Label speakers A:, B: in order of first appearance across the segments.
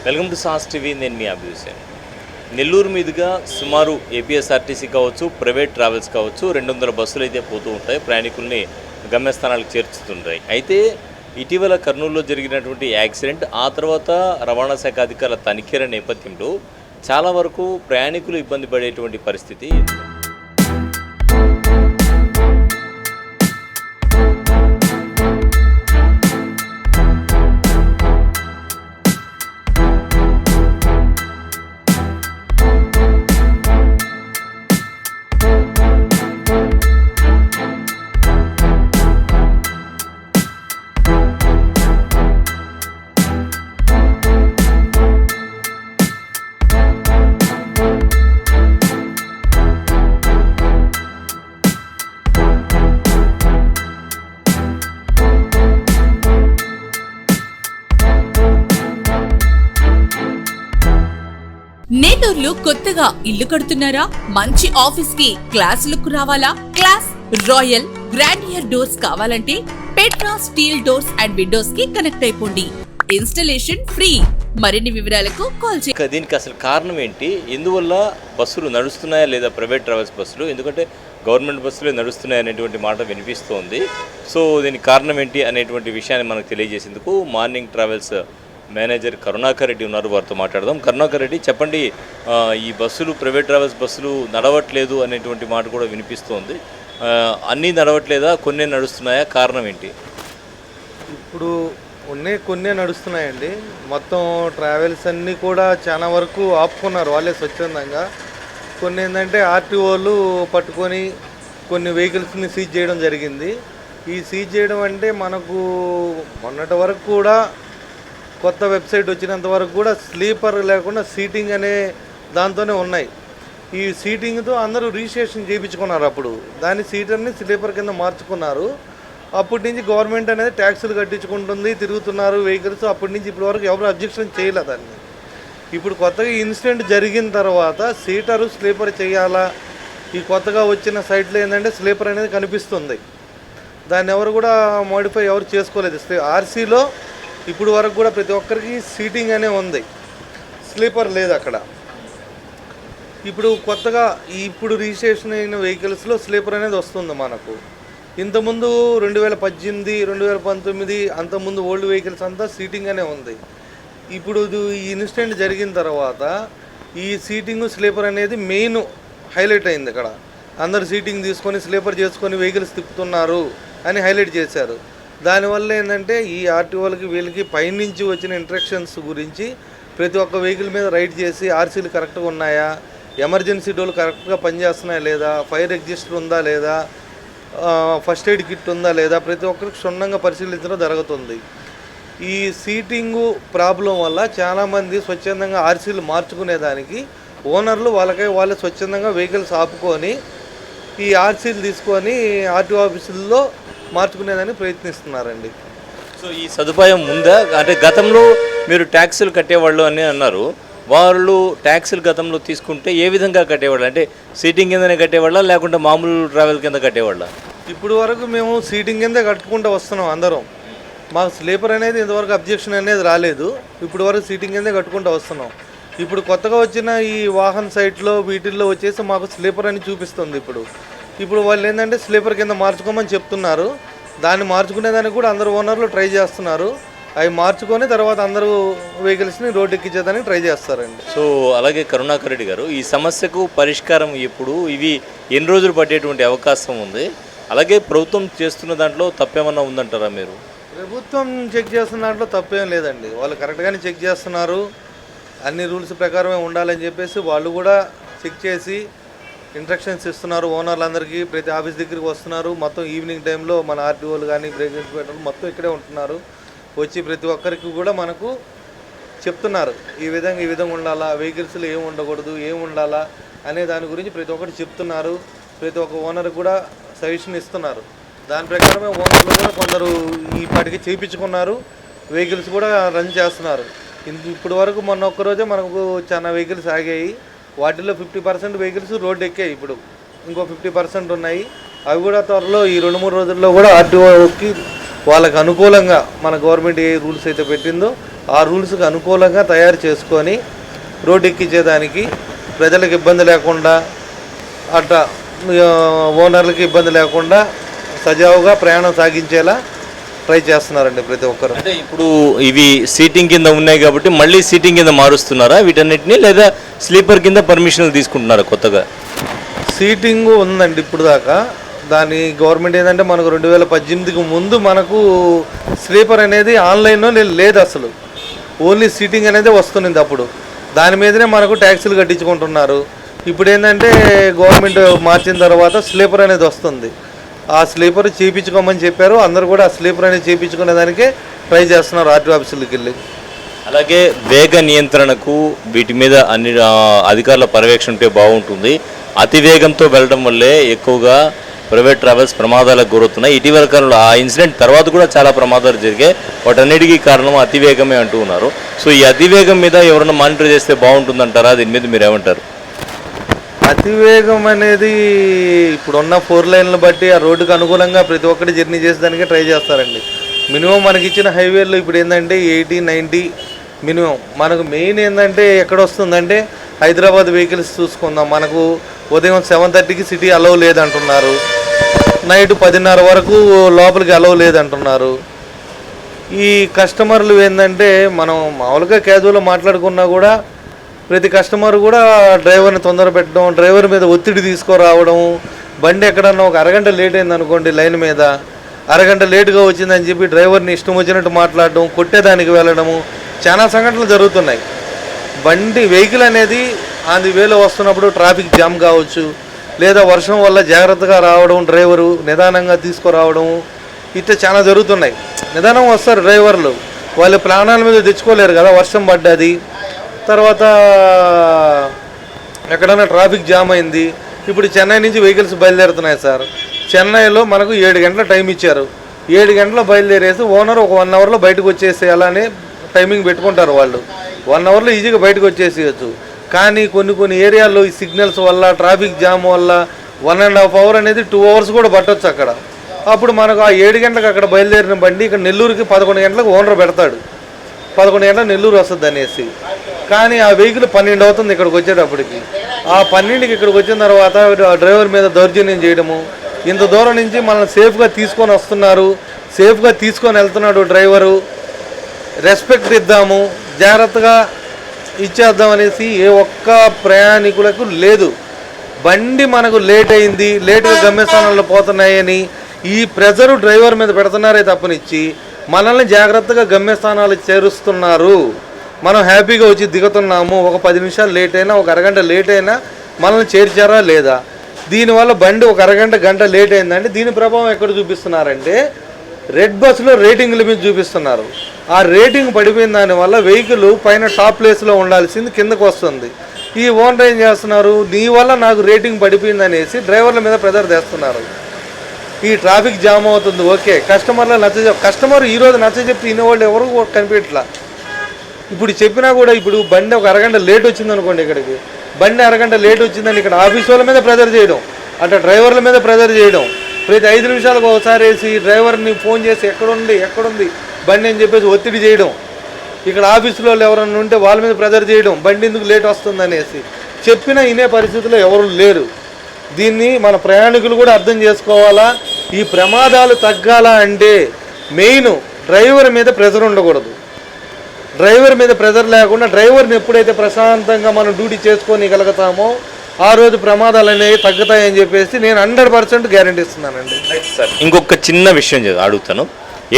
A: Welcome to sauce TV. నేను మీ అభిషేక్. నెల్లూరు మీదుగా సుమారు ఏపీఎస్ఆర్టీసీ కావచ్చు, ప్రైవేట్ ట్రావెల్స్ కావచ్చు 200 బస్సులు అయితే పోతూ ఉంటాయి, ప్రయాణికుల్ని గమ్యస్థానాలకు చేర్చుతుంటాయి. అయితే ఇటీవల కర్నూలులో జరిగినటువంటి యాక్సిడెంట్, ఆ తర్వాత రవాణా శాఖ అధికారుల తనిఖీల నేపథ్యంలో చాలా వరకు ప్రయాణికులు ఇబ్బంది పడేటువంటి పరిస్థితి.
B: నేటూర్లో కొత్తగా ఇల్లు కడుతున్నారా? మంచి ఆఫీస్ కి క్లాస్ లుక్ రావాలా? క్లాస్ రాయల్ గ్రాండియర్ డోర్స్ కావాలంటే Petra steel doors and Windows కి కనెక్ట్ అయిపోండి. Installation free. మరిన్ని వివరాలకు కాల్ చేయండి.
A: దీనికి అసలు కారణం ఏంటి? ఎందువల్ల బస్సులు నడుస్తున్నాయా లేదా ప్రైవేట్ ట్రావెల్స్ బస్సులు? ఎందుకంటే గవర్నమెంట్ బస్సులే నడుస్తున్నాయి అనేటువంటి మాట వినిపిస్తోంది. సో దీనికి కారణం ఏంటి అనేటువంటి విషయాన్ని మనకు తెలియజేసేందుకు morning travels manager Karunakar Reddy ఉన్నారు, వారితో మాట్లాడదాం. కరుణాకర్ రెడ్డి, చెప్పండి, ఈ బస్సులు ప్రైవేట్ ట్రావెల్స్ బస్సులు నడవట్లేదు అనేటువంటి మాట కూడా వినిపిస్తోంది. అన్నీ నడవట్లేదా, కొన్నే నడుస్తున్నాయా? కారణం ఏంటి?
C: ఇప్పుడు కొన్నే నడుస్తున్నాయండి. మొత్తం ట్రావెల్స్ అన్నీ కూడా చాలా వరకు ఆపుకున్నారు వాళ్ళే స్వచ్ఛందంగా. కొన్ని ఏంటంటే ఆర్టీఓలు పట్టుకొని కొన్ని వెహికల్స్ని సీజ్ చేయడం జరిగింది. ఈ సీజ్ చేయడం అంటే మనకు మొన్నటి వరకు కూడా కొత్త వెబ్సైట్ వచ్చినంత వరకు కూడా స్లీపర్ లేకుండా సీటింగ్ అనే దాంతోనే ఉన్నాయి. ఈ సీటింగ్తో అందరూ రిజిస్ట్రేషన్ చేయించుకున్నారు. అప్పుడు దాని సీటర్ని స్లీపర్ కింద మార్చుకున్నారు. అప్పటి నుంచి గవర్నమెంట్ అనేది ట్యాక్సులు కట్టించుకుంటుంది, తిరుగుతున్నారు వెహికల్స్. అప్పటి నుంచి ఇప్పటి వరకు ఎవరు అబ్జెక్షన్ చేయలే దాన్ని. ఇప్పుడు కొత్తగా ఇన్సిడెంట్ జరిగిన తర్వాత సీటరు స్లీపర్ చేయాలా? ఈ కొత్తగా వచ్చిన సైట్లో ఏంటంటే స్లీపర్ అనేది కనిపిస్తుంది. దాన్ని ఎవరు కూడా మోడిఫై ఎవరు చేసుకోలేదు. ఆర్సీలో ఇప్పుడు వరకు కూడా ప్రతి ఒక్కరికి సీటింగ్ అనే ఉంది, స్లీపర్ లేదు అక్కడ. ఇప్పుడు కొత్తగా ఇప్పుడు రిజిస్ట్రేషన్ అయిన వెహికల్స్లో స్లీపర్ అనేది వస్తుంది మనకు. ఇంతకుముందు 2018, 2019 అంతకుముందు ఓల్డ్ వెహికల్స్ అంతా సీటింగ్ అనే ఉంది. ఇప్పుడు ఈ ఇన్సిడెంట్ జరిగిన తర్వాత ఈ సీటింగ్ స్లీపర్ అనేది మెయిన్ హైలైట్ అయింది. ఇక్కడ అందరు సీటింగ్ తీసుకొని స్లీపర్ చేసుకొని వెహికల్స్ తిప్పుతున్నారు అని హైలైట్ చేశారు. దానివల్ల ఏంటంటే ఈ ఆర్టీఓలకి వీళ్ళకి పైనుంచి వచ్చిన ఇంట్రక్షన్స్ గురించి ప్రతి ఒక్క వెహికల్ మీద రైడ్ చేసి ఆర్సీలు కరెక్ట్గా ఉన్నాయా, ఎమర్జెన్సీ డోర్లు కరెక్ట్గా పనిచేస్తున్నాయా లేదా, ఫైర్ ఎగ్జిస్టర్ ఉందా లేదా, ఫస్ట్ ఎయిడ్ కిట్ ఉందా లేదా, ప్రతి ఒక్కరికి క్షుణ్ణంగా పరిశీలించడం జరుగుతుంది. ఈ సీటింగు ప్రాబ్లం వల్ల చాలామంది స్వచ్ఛందంగా ఆర్సీలు మార్చుకునేదానికి ఓనర్లు వాళ్ళే స్వచ్ఛందంగా వెహికల్స్ ఆపుకొని ఈ ఆర్సీలు తీసుకొని ఆర్టీఓ ఆఫీసుల్లో మార్చుకునేదానికి ప్రయత్నిస్తున్నారండి.
A: సో ఈ సదుపాయం ఉందా? అంటే గతంలో మీరు ట్యాక్సులు కట్టేవాళ్ళు అని అన్నారు. వాళ్ళు ట్యాక్సులు గతంలో తీసుకుంటే ఏ విధంగా కట్టేవాళ్ళు? అంటే సీటింగ్ కిందనే కట్టేవాళ్ళ లేకుంటే మామూలు ట్రావెల్ కింద కట్టేవాళ్ళ?
C: ఇప్పుడు వరకు మేము సీటింగ్ కిందే కట్టుకుంటూ వస్తున్నాం అందరం. మాకు స్లీపర్ అనేది ఇంతవరకు అబ్జెక్షన్ అనేది రాలేదు. ఇప్పుడు వరకు సీటింగ్ కిందే కట్టుకుంటూ వస్తున్నాం. ఇప్పుడు కొత్తగా వచ్చిన ఈ వాహన్ సైట్లో వీటిల్లో వచ్చేసి మాకు స్లీపర్ అని చూపిస్తుంది. ఇప్పుడు వాళ్ళు ఏంటంటే స్లీపర్ కింద మార్చుకోమని చెప్తున్నారు. దాన్ని మార్చుకునేదానికి కూడా అందరు ఓనర్లు ట్రై చేస్తున్నారు. అవి మార్చుకొని తర్వాత అందరూ వెహికల్స్ని రోడ్డు ఎక్కించేదానికి ట్రై చేస్తారండి.
A: సో అలాగే కరుణాకర్ రెడ్డి గారు, ఈ సమస్యకు పరిష్కారం ఎప్పుడు, ఇవి ఎన్ని రోజులు పట్టేటువంటి అవకాశం ఉంది? అలాగే ప్రభుత్వం చేస్తున్న దాంట్లో తప్పేమన్నా ఉందంటారా మీరు?
C: ప్రభుత్వం చెక్ చేస్తున్న దాంట్లో తప్పేం లేదండి. వాళ్ళు కరెక్ట్గానే చెక్ చేస్తున్నారు. అన్ని రూల్స్ ప్రకారమే ఉండాలని చెప్పేసి వాళ్ళు కూడా చెక్ చేసి ఇన్స్ట్రక్షన్స్ ఇస్తున్నారు. ఓనర్లందరికీ ప్రతి ఆఫీస్ దగ్గరికి వస్తున్నారు. మొత్తం ఈవినింగ్ టైంలో మన ఆర్టీఓలు కానీ బ్రేక్ ఇన్స్పెక్టర్లు మొత్తం ఇక్కడే ఉంటున్నారు. వచ్చి ప్రతి ఒక్కరికి కూడా మనకు చెప్తున్నారు ఈ విధంగా ఉండాలా, వెహికల్స్లో ఏం ఉండకూడదు, ఏం ఉండాలా అనే దాని గురించి ప్రతి ఒక్కటి చెప్తున్నారు. ప్రతి ఒక్క ఓనర్ కూడా సజెషన్ ఇస్తున్నారు. దాని ప్రకారమే ఓనర్లు కూడా కొందరు ఇప్పటికి చేయించుకున్నారు, వెహికల్స్ కూడా రన్ చేస్తున్నారు. ఇప్పుడు వరకు మొన్న ఒక్కరోజే మనకు చాలా వెహికల్స్ ఆగాయి. వాటిల్లో 50% వెహికల్స్ రోడ్డు ఎక్కాయి. ఇప్పుడు ఇంకో 50% ఉన్నాయి. అవి కూడా త్వరలో ఈ 2-3 రోజుల్లో కూడా ఆర్టీఓకి వాళ్ళకి అనుకూలంగా మన గవర్నమెంట్ ఏ రూల్స్ అయితే పెట్టిందో ఆ రూల్స్కి అనుకూలంగా తయారు చేసుకొని రోడ్డు ఎక్కించేదానికి ప్రజలకు ఇబ్బంది లేకుండా అట్లా ఓనర్లకి ఇబ్బంది లేకుండా సజావుగా ప్రయాణం సాగించేలా ట్రై చేస్తున్నారండి ప్రతి ఒక్కరు.
A: అంటే ఇప్పుడు ఇవి సీటింగ్ కింద ఉన్నాయి కాబట్టి మళ్ళీ సీటింగ్ కింద మారుస్తున్నారా వీటన్నిటిని, లేదా స్లీపర్ కింద పర్మిషన్లు తీసుకుంటున్నారా కొత్తగా?
C: సీటింగ్ ఉందండి ఇప్పుడు దాకా. దాని గవర్నమెంట్ ఏంటంటే మనకు 2018కి ముందు మనకు స్లీపర్ అనేది ఆన్లైన్లో లేదు, అసలు ఓన్లీ సీటింగ్ అనేది వస్తుంది. అప్పుడు దాని మీదనే మనకు ట్యాక్సీలు కట్టించుకుంటున్నారు. ఇప్పుడు ఏంటంటే గవర్నమెంట్ మార్చిన తర్వాత స్లీపర్ అనేది వస్తుంది. ఆ స్లీపర్ చేయించుకోమని చెప్పారు. అందరూ కూడా ఆ స్లీపర్ అనేది చేయించుకునే దానికే ట్రై చేస్తున్నారు ఆర్టీఓ ఆఫీసులకు వెళ్ళి.
A: అలాగే వేగ నియంత్రణకు వీటి మీద అన్ని అధికారుల పర్యవేక్షణ ఉంటే బాగుంటుంది. అతి వేగంతో వెళ్ళడం వల్లే ఎక్కువగా ప్రైవేట్ ట్రావెల్స్ ప్రమాదాలకు గురవుతున్నాయి. ఇటీవల కాలంలో ఆ ఇన్సిడెంట్ తర్వాత కూడా చాలా ప్రమాదాలు జరిగాయి. వాటన్నిటికీ కారణం అతివేగమే అంటూ ఉన్నారు. సో ఈ అతివేగం మీద ఎవరైనా మానిటర్ చేస్తే బాగుంటుందంటారా? దీని మీద మీరు ఏమంటారు?
C: అతివేగం అనేది ఇప్పుడున్న 4 లైన్లు బట్టి ఆ రోడ్డుకు అనుకూలంగా ప్రతి ఒక్కటి జర్నీ చేసేదానికే ట్రై చేస్తారండి. మినిమం మనకి ఇచ్చిన హైవేలో ఇప్పుడు ఏంటంటే 80, 90 మినిమం. మనకు మెయిన్ ఏంటంటే ఎక్కడ వస్తుందంటే హైదరాబాద్ వెహికల్స్ చూసుకుందాం. మనకు ఉదయం 7:30కి సిటీ అలౌ లేదంటున్నారు, నైట్ 10:30 వరకు లోపలికి అలౌ లేదంటున్నారు. ఈ కస్టమర్లు ఏంటంటే మనం మామూలుగా క్యాజువల్గా మాట్లాడుకున్నా కూడా ప్రతి కస్టమర్ కూడా డ్రైవర్ని తొందర పెట్టడం, డ్రైవర్ మీద ఒత్తిడి తీసుకురావడం. బండి ఎక్కడన్నా ఒక అరగంట లేట్ అయింది అనుకోండి, లైన్ మీద అరగంట లేటుగా వచ్చిందని చెప్పి డ్రైవర్ని ఇష్టం వచ్చినట్టు మాట్లాడడం, కొట్టేదానికి వెళ్ళడము, చాలా సంఘటనలు జరుగుతున్నాయి. వెహికల్ అనేది ఆన్ ది వేలో వస్తున్నప్పుడు ట్రాఫిక్ జామ్ కావచ్చు, లేదా వర్షం వల్ల జాగ్రత్తగా రావడం, డ్రైవరు నిదానంగా తీసుకురావడం, ఇట్లా చాలా జరుగుతున్నాయి. నిదానం వస్తారు డ్రైవర్లు, వాళ్ళ ప్రాణాల మీద తెచ్చుకోలేరు కదా, వర్షం పడ్డది, తర్వాత ఎక్కడైనా ట్రాఫిక్ జామ్ అయింది. ఇప్పుడు చెన్నై నుంచి వెహికల్స్ బయలుదేరుతున్నాయి సార్. చెన్నైలో మనకు 7 గంటల టైం ఇచ్చారు. 7 గంటల బయలుదేరేసి ఓనర్ ఒక 1 అవర్లో బయటకు వచ్చేసేయాలని టైమింగ్ పెట్టుకుంటారు వాళ్ళు. 1 అవర్లో ఈజీగా బయటకు వచ్చేసేయచ్చు. కానీ కొన్ని ఏరియాల్లో ఈ సిగ్నల్స్ వల్ల, ట్రాఫిక్ జామ్ వల్ల 1.5 అవర్ అనేది 2 అవర్స్ కూడా పట్టవచ్చు అక్కడ. అప్పుడు మనకు ఆ 7 గంటలకు అక్కడ బయలుదేరిన బండి ఇక్కడ నెల్లూరుకి 11 గంటలకు ఓనర్ పెడతాడు. 11 గంటలకు నెల్లూరు వస్తుంది అనేసి. కానీ ఆ వెహికల్ 12 అవుతుంది ఇక్కడికి వచ్చేటప్పటికి. ఆ 12కి ఇక్కడికి వచ్చిన తర్వాత డ్రైవర్ మీద దౌర్జన్యం చేయడము, ఇంత దూరం నుంచి మనల్ని సేఫ్గా తీసుకొని వస్తున్నారు, సేఫ్గా తీసుకొని వెళ్తున్నాడు డ్రైవరు, రెస్పెక్ట్ ఇద్దాము, జాగ్రత్తగా ఇచ్చేద్దాం అనేసి ఏ ఒక్క ప్రయాణికులకు లేదు. బండి మనకు లేట్ అయింది, లేటుగా గమ్యస్థానాల్లో పోతున్నాయని ఈ ప్రెజరు డ్రైవర్ మీద పెడుతున్నారే తప్పనిచ్చి మనల్ని జాగ్రత్తగా గమ్యస్థానాలు చేరుస్తున్నారు. మనం హ్యాపీగా వచ్చి దిగుతున్నాము. ఒక 10 నిమిషాలు లేట్ అయినా, ఒక అరగంట లేట్ అయినా మనల్ని చేర్చారా లేదా? దీనివల్ల బండి ఒక అరగంట, గంట లేట్ అయిందంటే దీని ప్రభావం ఎక్కడ చూపిస్తున్నారంటే రెడ్ బస్సులో రేటింగ్ల మీద చూపిస్తున్నారు. ఆ రేటింగ్ పడిపోయిన దానివల్ల వెహికల్ పైన టాప్ ప్లేస్లో ఉండాల్సింది కిందకు వస్తుంది. ఈ ఓనర్ ఏం చేస్తున్నారు, నీ వల్ల నాకు రేటింగ్ పడిపోయింది అనేసి డ్రైవర్ల మీద ప్రెజర్ తెస్తున్నారు. ఈ ట్రాఫిక్ జామ్ అవుతుంది, ఓకే, కస్టమర్ ఈరోజు నచ్చజెప్పి వినేవాళ్ళు ఎవరు కనిపించట్లా. ఇప్పుడు చెప్పినా కూడా ఇప్పుడు బండి ఒక అరగంట లేట్ వచ్చింది అనుకోండి, ఇక్కడికి బండి అరగంట లేట్ వచ్చిందని ఇక్కడ ఆఫీస్ వాళ్ళ మీద ప్రెజర్ చేయడం, అట్లా డ్రైవర్ల మీద ప్రెజర్ చేయడం, ప్రతి 5 నిమిషాలకు ఒకసారి వేసి డ్రైవర్ని ఫోన్ చేసి ఎక్కడుంది బండి అని చెప్పేసి ఒత్తిడి చేయడం, ఇక్కడ ఆఫీసులో ఎవరన్నా ఉంటే వాళ్ళ మీద ప్రెజర్ చేయడం, బండి ఎందుకు లేట్ వస్తుంది అనేసి చెప్పినా వినే పరిస్థితిలో ఎవరు లేరు. దీన్ని మన ప్రయాణికులు కూడా అర్థం చేసుకోవాలా. ఈ ప్రమాదాలు తగ్గాల అంటే మెయిన్ డ్రైవర్ మీద ప్రెజర్ ఉండకూడదు. డ్రైవర్ మీద ప్రెజర్ లేకుండా డ్రైవర్ని ఎప్పుడైతే ప్రశాంతంగా మనం డ్యూటీ చేసుకోగలుగుతామో ఆ రోజు ప్రమాదాలు అనేవి తగ్గుతాయని చెప్పేసి నేను 100% గ్యారెంటీ ఇస్తున్నానండి.
A: ఇంకొక చిన్న విషయం అడుగుతాను,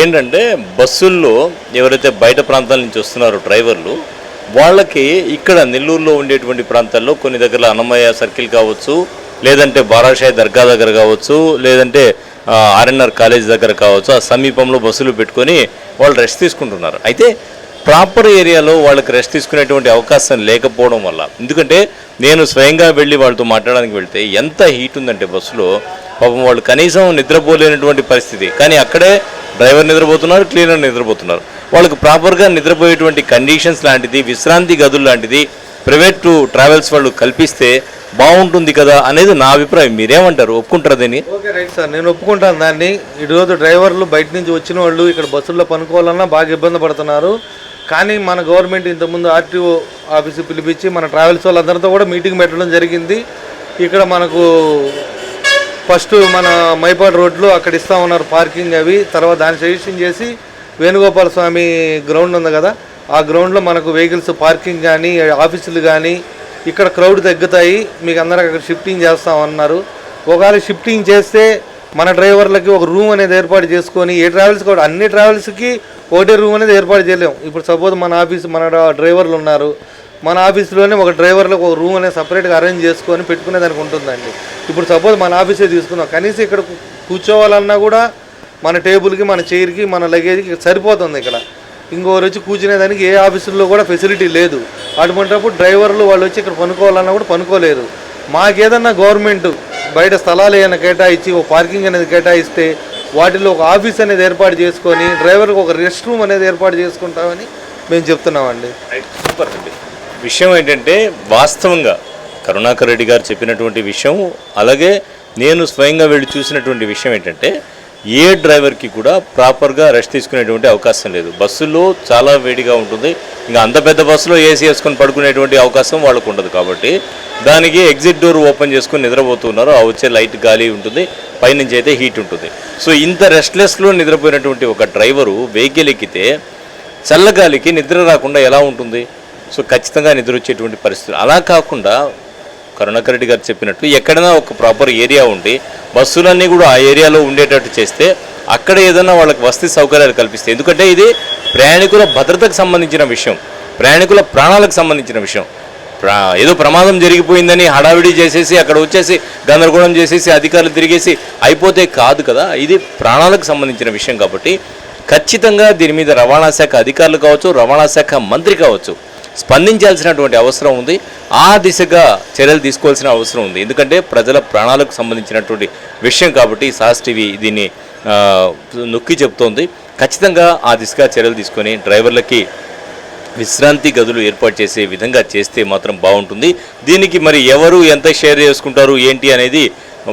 A: ఏంటంటే బస్సుల్లో ఎవరైతే బయట ప్రాంతాల నుంచి వస్తున్నారో డ్రైవర్లు, వాళ్ళకి ఇక్కడ నెల్లూరులో ఉండేటువంటి ప్రాంతాల్లో కొన్ని దగ్గర అన్నమయ్య సర్కిల్ కావచ్చు, లేదంటే బారాషాయి దర్గా దగ్గర కావచ్చు, లేదంటే ఆర్ఎన్ఆర్ కాలేజ్ దగ్గర కావచ్చు, ఆ సమీపంలో బస్సులు పెట్టుకొని వాళ్ళు రెస్ట్ తీసుకుంటున్నారు. అయితే ప్రాపర్ ఏరియాలో వాళ్ళకి రెస్ట్ తీసుకునేటువంటి అవకాశం లేకపోవడం వల్ల, ఎందుకంటే నేను స్వయంగా వెళ్ళి వాళ్ళతో మాట్లాడడానికి వెళ్తే ఎంత హీట్ ఉందంటే బస్సులో, పాపం వాళ్ళు కనీసం నిద్రపోలేనటువంటి పరిస్థితి. కానీ అక్కడే డ్రైవర్ నిద్రపోతున్నారు, క్లీనర్ నిద్రపోతున్నారు. వాళ్ళకి ప్రాపర్గా నిద్రపోయేటువంటి కండిషన్స్ లాంటిది, విశ్రాంతి గదులు లాంటిది ప్రైవేట్ ట్రావెల్స్ వాళ్ళు కల్పిస్తే బాగుంటుంది కదా అనేది నా అభిప్రాయం. మీరేమంటారు, ఒప్పుకుంటారా దీన్ని?
C: ఓకే, రైట్ సార్, నేను ఒప్పుకుంటాను దాన్ని. ఈరోజు డ్రైవర్లు బయట నుంచి వచ్చిన వాళ్ళు ఇక్కడ బస్సుల్లో పనుకోవాలన్నా బాగా ఇబ్బంది పడుతున్నారు. కానీ మన గవర్నమెంట్ ఇంతకుముందు ఆర్టీఓ ఆఫీసు పిలిపించి మన ట్రావెల్స్ వాళ్ళందరితో కూడా మీటింగ్ పెట్టడం జరిగింది. ఇక్కడ మనకు ఫస్ట్ మన మైపాడు రోడ్లో అక్కడ ఇస్తా ఉన్నారు పార్కింగ్ అవి. తర్వాత దాన్ని సజెషన్ చేసి వేణుగోపాల స్వామి గ్రౌండ్ ఉంది కదా, ఆ గ్రౌండ్లో మనకు వెహికల్స్ పార్కింగ్ కానీ ఆఫీసులు కానీ ఇక్కడ క్రౌడ్ తగ్గుతాయి, మీకు అందరికి అక్కడ షిఫ్టింగ్ చేస్తామన్నారు. ఒకవేళ షిఫ్టింగ్ చేస్తే మన డ్రైవర్లకి ఒక రూమ్ అనేది ఏర్పాటు చేసుకొని, ఏ ట్రావెల్స్ కూడా అన్ని ట్రావెల్స్కి ఒకటే రూమ్ అనేది ఏర్పాటు చేయలేము. ఇప్పుడు సపోజ్ మన డ్రైవర్లు ఉన్నారు, మన ఆఫీస్లోనే ఒక డ్రైవర్లకు ఒక రూమ్ అనేది సపరేట్గా అరేంజ్ చేసుకొని పెట్టుకునే దానికి ఉంటుందండి. ఇప్పుడు సపోజ్ మన ఆఫీసే తీసుకుందాం, కనీసం ఇక్కడ కూర్చోవాలన్నా కూడా మన టేబుల్కి, మన చైర్కి, మన లగేజ్కి సరిపోతుంది. ఇక్కడ ఇంకొకరు వచ్చి కూర్చునేదానికి ఏ ఆఫీసుల్లో కూడా ఫెసిలిటీ లేదు. అటువంటిప్పుడు డ్రైవర్లు వాళ్ళు వచ్చి ఇక్కడ పనుకోవాలన్నా కూడా పనుకోలేరు. మాకేదన్నా గవర్నమెంట్ బయట స్థలాలు ఏమైనా కేటాయించి ఒక పార్కింగ్ అనేది కేటాయిస్తే వాటిలో ఒక ఆఫీస్ అనేది ఏర్పాటు చేసుకొని డ్రైవర్కి ఒక రెస్ట్ రూమ్ అనేది ఏర్పాటు చేసుకుంటామని మేము చెప్తున్నామండి.
A: సూపర్ అండి. విషయం ఏంటంటే వాస్తవంగా కరుణాకర్ రెడ్డి గారు చెప్పినటువంటి విషయం, అలాగే నేను స్వయంగా వెళ్ళి చూసినటువంటి విషయం ఏంటంటే ఏ డ్రైవర్కి కూడా ప్రాపర్గా రెస్ట్ తీసుకునేటువంటి అవకాశం లేదు. బస్సుల్లో చాలా వేడిగా ఉంటుంది, ఇంకా అంత పెద్ద బస్సులో ఏసీ వేసుకొని పడుకునేటువంటి అవకాశం వాళ్ళకు ఉండదు. కాబట్టి దానికి ఎగ్జిట్ డోర్ ఓపెన్ చేసుకొని నిద్రపోతున్నారు. ఆ వచ్చే లైట్ గాలి ఉంటుంది, పైనుంచి అయితే హీట్ ఉంటుంది. సో ఇంత రెస్ట్లెస్లో నిద్రపోయినటువంటి ఒక డ్రైవరు వెహికల్ ఎక్కితే చల్లగాలికి నిద్ర రాకుండా ఎలా ఉంటుంది? సో ఖచ్చితంగా నిద్ర వచ్చేటువంటి పరిస్థితులు. అలా కాకుండా కరుణాకర్ రెడ్డి గారు చెప్పినట్టు ఎక్కడైనా ఒక ప్రాపర్ ఏరియా ఉండి బస్సులన్నీ కూడా ఆ ఏరియాలో ఉండేటట్టు చేస్తే అక్కడ ఏదైనా వాళ్ళకి వసతి సౌకర్యాలు కల్పిస్తే, ఎందుకంటే ఇది ప్రయాణికుల భద్రతకు సంబంధించిన విషయం, ప్రయాణికుల ప్రాణాలకు సంబంధించిన విషయం. ఏదో ప్రమాదం జరిగిపోయిందని హడావిడి చేసేసి అక్కడ వచ్చేసి గందరగోళం చేసేసి అధికారులు తిరిగేసి అయిపోతే కాదు కదా, ఇది ప్రాణాలకు సంబంధించిన విషయం. కాబట్టి ఖచ్చితంగా దీని మీద రవాణా శాఖ అధికారులు కావచ్చు, రవాణా శాఖ మంత్రి కావచ్చు స్పందించాల్సినటువంటి అవసరం ఉంది. ఆ దిశగా చర్యలు తీసుకోవాల్సిన అవసరం ఉంది. ఎందుకంటే ప్రజల ప్రాణాలకు సంబంధించినటువంటి విషయం కాబట్టి సాస్ టీవీ దీన్ని నొక్కి చెప్తోంది. ఖచ్చితంగా ఆ దిశగా చర్యలు తీసుకొని డ్రైవర్లకి విశ్రాంతి గదులు ఏర్పాటు చేసే విధంగా చేస్తే మాత్రం బాగుంటుంది. దీనికి మరి ఎవరు ఎంత షేర్ చేసుకుంటారు ఏంటి అనేది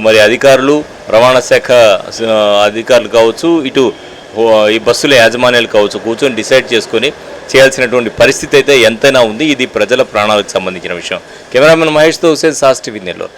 A: మరి అధికారులు, రవాణా శాఖ అధికారులు కావచ్చు, ఇటు ఈ బస్సుల యాజమాన్యాలు కావచ్చు కూర్చొని డిసైడ్ చేసుకొని చేయాల్సినటువంటి పరిస్థితి అయితే ఎంతైనా ఉంది. ఇది ప్రజల ప్రాణాలకు సంబంధించిన విషయం. కెమెరామెన్ మహేష్తో హుసేన్, సాస్ టీవీ నెల్లూరు.